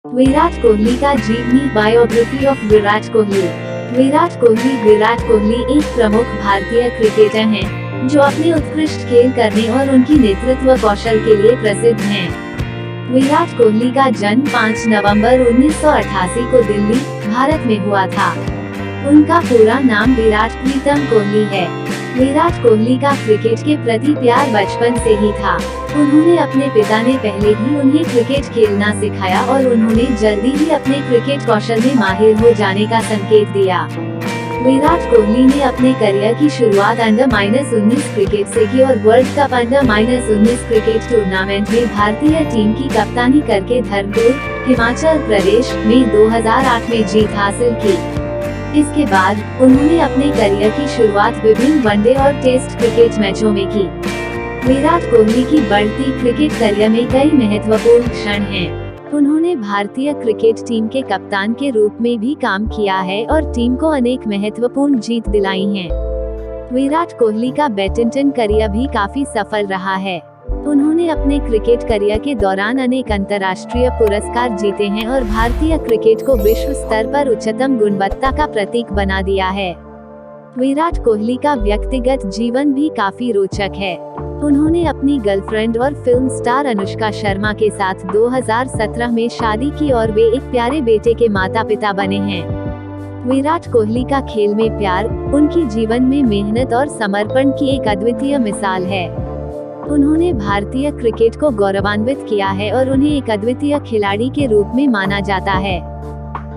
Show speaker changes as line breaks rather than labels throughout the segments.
विराट कोहली का जीवनी biography of Virat Kohli. Virat Kohli एक प्रमुख भारतीय क्रिकेटर हैं, जो अपने उत्कृष्ट खेल करने और उनकी नेतृत्व कौशल के लिए प्रसिद्ध हैं। विराट कोहली का जन्म 5 नवंबर 1988 को दिल्ली, भारत में हुआ था। उनका पूरा नाम विराट प्रीतम कोहली है। विराट कोहली का क्रिकेट के प्रति प्यार बचपन से ही था। उन्होंने अपने पिता ने पहले ही उन्हें क्रिकेट खेलना सिखाया और उन्होंने जल्दी ही अपने क्रिकेट कौशल में माहिर हो जाने का संकेत दिया। विराट कोहली ने अपने करियर की शुरुआत अंडर-19 क्रिकेट से की और world cup under-19 cricket tournament में भारतीय टीम की कप्तानी करके धर्मपुर, हिमाचल प्रदेश में 2008 में जीत हासिल की। इसके बाद उन्होंने अपने करियर की शुरुआत विभिन्न वनडे और टेस्ट क्रिकेट मैचों में की। विराट कोहली की बढ़ती क्रिकेट करियर में कई महत्वपूर्ण क्षण हैं। उन्होंने भारतीय क्रिकेट टीम के कप्तान के रूप में भी काम किया है और टीम को अनेक महत्वपूर्ण जीत दिलाई हैं। विराट कोहली का बैडमिंटन करियर भी काफी सफल रहा है। उन्होंने अपने क्रिकेट करियर के दौरान अनेक अंतर्राष्ट्रीय पुरस्कार जीते हैं और भारतीय क्रिकेट को विश्व स्तर पर उच्चतम गुणवत्ता का प्रतीक बना दिया है। विराट कोहली का व्यक्तिगत जीवन भी काफी रोचक है। उन्होंने अपनी गर्लफ्रेंड और फिल्म स्टार अनुष्का शर्मा के साथ 2017 में शादी की और वे एक प्यारे बेटे के माता पिता बने हैं। विराट कोहली का खेल में प्यार उनकी जीवन में मेहनत और समर्पण की एक अद्वितीय मिसाल है। उन्होंने भारतीय क्रिकेट को गौरवान्वित किया है और उन्हें एक अद्वितीय खिलाड़ी के रूप में माना जाता है।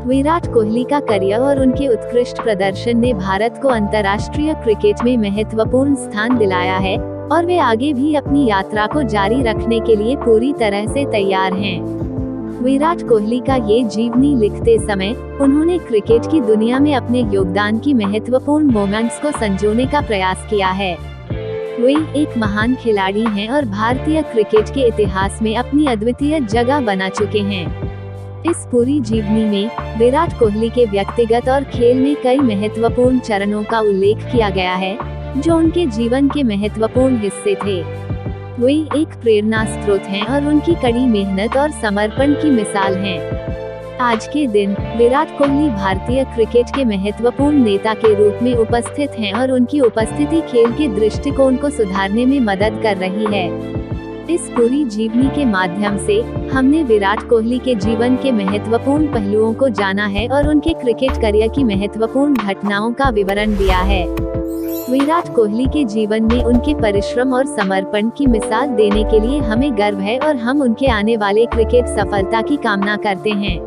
विराट कोहली का करियर और उनके उत्कृष्ट प्रदर्शन ने भारत को अंतर्राष्ट्रीय क्रिकेट में महत्वपूर्ण स्थान दिलाया है और वे आगे भी अपनी यात्रा को जारी रखने के लिए पूरी तरह से तैयार हैं। विराट कोहली का ये जीवनी लिखते समय उन्होंने क्रिकेट की दुनिया में अपने योगदान की महत्वपूर्ण मोमेंट्स को संजोने का प्रयास किया है। वे एक महान खिलाड़ी हैं और भारतीय क्रिकेट के इतिहास में अपनी अद्वितीय जगह बना चुके हैं। इस पूरी जीवनी में विराट कोहली के व्यक्तिगत और खेल में कई महत्वपूर्ण चरणों का उल्लेख किया गया है, जो उनके जीवन के महत्वपूर्ण हिस्से थे। वे एक प्रेरणा स्रोत हैं और उनकी कड़ी मेहनत और समर्पण की मिसाल हैं। आज के दिन विराट कोहली भारतीय क्रिकेट के महत्वपूर्ण नेता के रूप में उपस्थित हैं और उनकी उपस्थिति खेल के दृष्टिकोण को सुधारने में मदद कर रही है। इस पूरी जीवनी के माध्यम से हमने विराट कोहली के जीवन के महत्वपूर्ण पहलुओं को जाना है और उनके क्रिकेट करियर की महत्वपूर्ण घटनाओं का विवरण दिया है। विराट कोहली के जीवन में उनके परिश्रम और समर्पण की मिसाल देने के लिए हमें गर्व है और हम उनके आने वाले क्रिकेट सफलता की कामना करते हैं।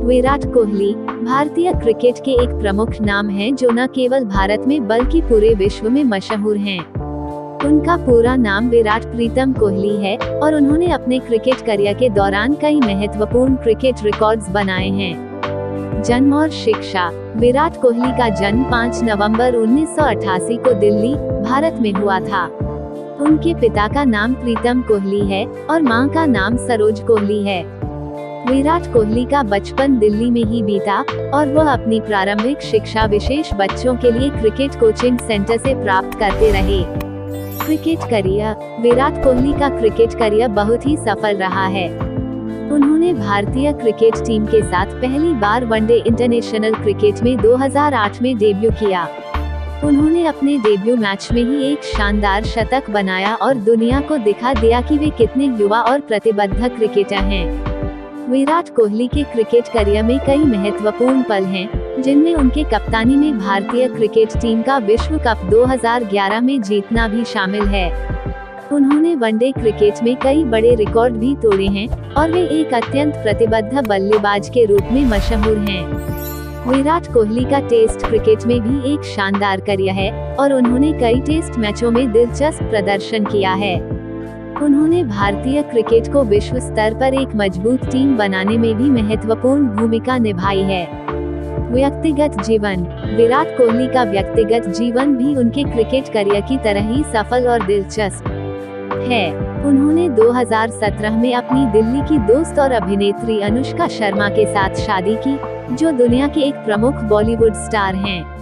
विराट कोहली भारतीय क्रिकेट के एक प्रमुख नाम हैं, जो न केवल भारत में बल्कि पूरे विश्व में मशहूर हैं। उनका पूरा नाम विराट प्रीतम कोहली है और उन्होंने अपने क्रिकेट करियर के दौरान कई महत्वपूर्ण क्रिकेट रिकॉर्ड्स बनाए हैं। जन्म और शिक्षा। विराट कोहली का जन्म 5 नवंबर 1988 को दिल्ली, भारत में हुआ था। उनके पिता का नाम प्रीतम कोहली है और मां का नाम सरोज कोहली है। विराट कोहली का बचपन दिल्ली में ही बीता और वह अपनी प्रारंभिक शिक्षा विशेष बच्चों के लिए क्रिकेट कोचिंग सेंटर से प्राप्त करते रहे। Cricket career. विराट कोहली का क्रिकेट करियर बहुत ही सफल रहा है। उन्होंने भारतीय क्रिकेट टीम के साथ पहली बार वनडे इंटरनेशनल क्रिकेट में 2008 में डेब्यू किया। उन्होंने अपने डेब्यू मैच में ही एक शानदार शतक बनाया और दुनिया को दिखा दिया कि वे कितने युवा और प्रतिबद्ध क्रिकेटर हैं। विराट कोहली के क्रिकेट करियर में कई महत्वपूर्ण पल हैं, जिनमें उनके कप्तानी में भारतीय क्रिकेट टीम का विश्व कप 2011 में जीतना भी शामिल है। उन्होंने वनडे क्रिकेट में कई बड़े रिकॉर्ड भी तोड़े हैं और वे एक अत्यंत प्रतिबद्ध बल्लेबाज के रूप में मशहूर हैं। विराट कोहली का टेस्ट क्रिकेट में भी एक शानदार करियर है और उन्होंने कई टेस्ट मैचों में दिलचस्प प्रदर्शन किया है। उन्होंने भारतीय क्रिकेट को विश्व स्तर पर एक मजबूत टीम बनाने में भी महत्वपूर्ण भूमिका निभाई है। व्यक्तिगत जीवन। विराट कोहली का व्यक्तिगत जीवन भी उनके क्रिकेट करियर की तरह ही सफल और दिलचस्प है। उन्होंने 2017 में अपनी दिल्ली की दोस्त और अभिनेत्री अनुष्का शर्मा के साथ शादी की, जो दुनिया के एक प्रमुख बॉलीवुड स्टार हैं।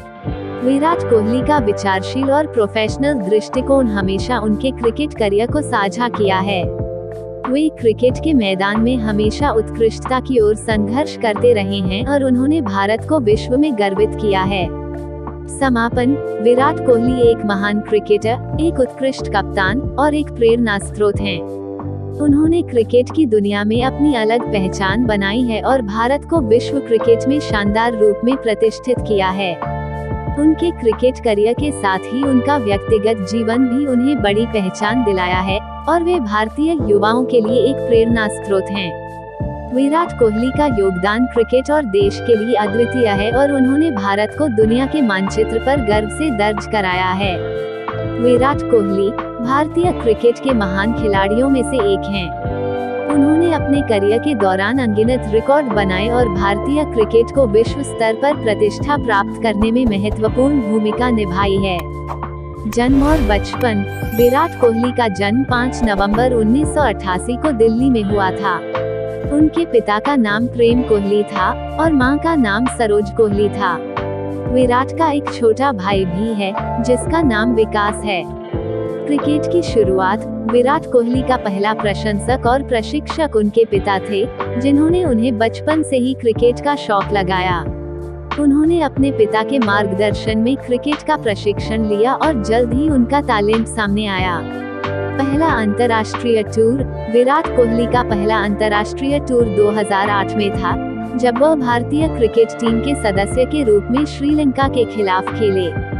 विराट कोहली का विचारशील और प्रोफेशनल दृष्टिकोण हमेशा उनके क्रिकेट करियर को साझा किया है। वे क्रिकेट के मैदान में हमेशा उत्कृष्टता की ओर संघर्ष करते रहे हैं और उन्होंने भारत को विश्व में गर्वित किया है। समापन। विराट कोहली एक महान क्रिकेटर, एक उत्कृष्ट कप्तान और एक प्रेरणा स्रोत हैं। उन्होंने क्रिकेट की दुनिया में अपनी अलग पहचान बनाई है और भारत को विश्व क्रिकेट में शानदार रूप में प्रतिष्ठित किया है। उनके क्रिकेट करियर के साथ ही उनका व्यक्तिगत जीवन भी उन्हें बड़ी पहचान दिलाया है और वे भारतीय युवाओं के लिए एक प्रेरणा स्रोत हैं। विराट कोहली का योगदान क्रिकेट और देश के लिए अद्वितीय है और उन्होंने भारत को दुनिया के मानचित्र पर गर्व से दर्ज कराया है। विराट कोहली भारतीय क्रिकेट के महान खिलाड़ियों में से एक हैं। उन्होंने अपने करियर के दौरान अनगिनत रिकॉर्ड बनाए और भारतीय क्रिकेट को विश्व स्तर पर प्रतिष्ठा प्राप्त करने में महत्वपूर्ण भूमिका निभाई है। जन्म और बचपन। विराट कोहली का जन्म 5 नवंबर 1988 को दिल्ली में हुआ था। उनके पिता का नाम प्रेम कोहली था और मां का नाम सरोज कोहली था। विराट का एक छोटा भाई भी है जिसका नाम विकास है। क्रिकेट की शुरुआत। विराट कोहली का पहला प्रशंसक और प्रशिक्षक उनके पिता थे, जिन्होंने उन्हें बचपन से ही क्रिकेट का शौक लगाया। उन्होंने अपने पिता के मार्गदर्शन में क्रिकेट का प्रशिक्षण लिया और जल्द ही उनका टैलेंट सामने आया। पहला अंतर्राष्ट्रीय टूर। विराट कोहली का पहला अंतर्राष्ट्रीय टूर 2008 में था, जब वह भारतीय क्रिकेट टीम के सदस्य के रूप में श्रीलंका के खिलाफ खेले।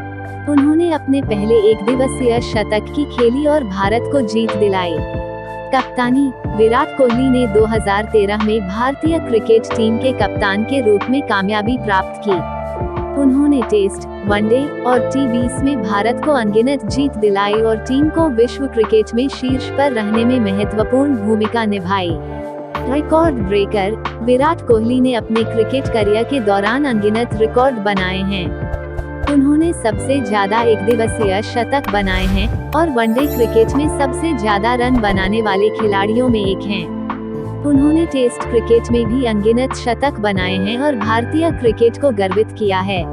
उन्होंने अपने पहले एकदिवसीय शतक की खेली और भारत को जीत दिलाई। कप्तानी। विराट कोहली ने 2013 में भारतीय क्रिकेट टीम के कप्तान के रूप में कामयाबी प्राप्त की। उन्होंने टेस्ट, वनडे और टी20 में भारत को अनगिनत जीत दिलाई और टीम को विश्व क्रिकेट में शीर्ष पर रहने में महत्वपूर्ण भूमिका निभाई। Record breaker. विराट कोहली ने अपने क्रिकेट करियर के दौरान अनगिनत रिकॉर्ड बनाए हैं। उन्होंने सबसे ज्यादा एकदिवसीय शतक बनाए हैं और वनडे क्रिकेट में सबसे ज्यादा रन बनाने वाले खिलाड़ियों में एक हैं। उन्होंने टेस्ट क्रिकेट में भी अनगिनत शतक बनाए हैं और भारतीय क्रिकेट को गर्वित किया है।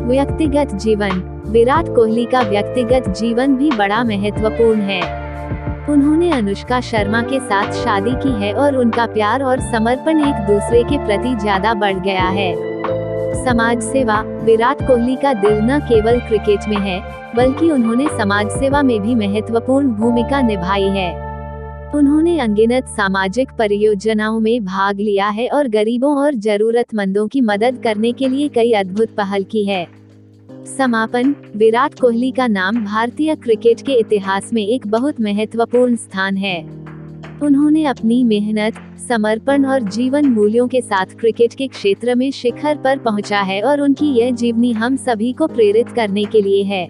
व्यक्तिगत जीवन। विराट कोहली का व्यक्तिगत जीवन भी बड़ा महत्वपूर्ण है। उन्होंने अनुष्का शर्मा के साथ शादी की है और उनका प्यार और समर्पण एक दूसरे के प्रति ज्यादा बढ़ गया है। समाज सेवा। विराट कोहली का दिल न केवल क्रिकेट में है, बल्कि उन्होंने समाज सेवा में भी महत्वपूर्ण भूमिका निभाई है। उन्होंने अनगिनत सामाजिक परियोजनाओं में भाग लिया है और गरीबों और जरूरतमंदों की मदद करने के लिए कई अद्भुत पहल की है। समापन। विराट कोहली का नाम भारतीय क्रिकेट के इतिहास में एक बहुत महत्वपूर्ण स्थान है। उन्होंने अपनी मेहनत, समर्पण और जीवन मूल्यों के साथ क्रिकेट के क्षेत्र में शिखर पर पहुंचा है और उनकी यह जीवनी हम सभी को प्रेरित करने के लिए है।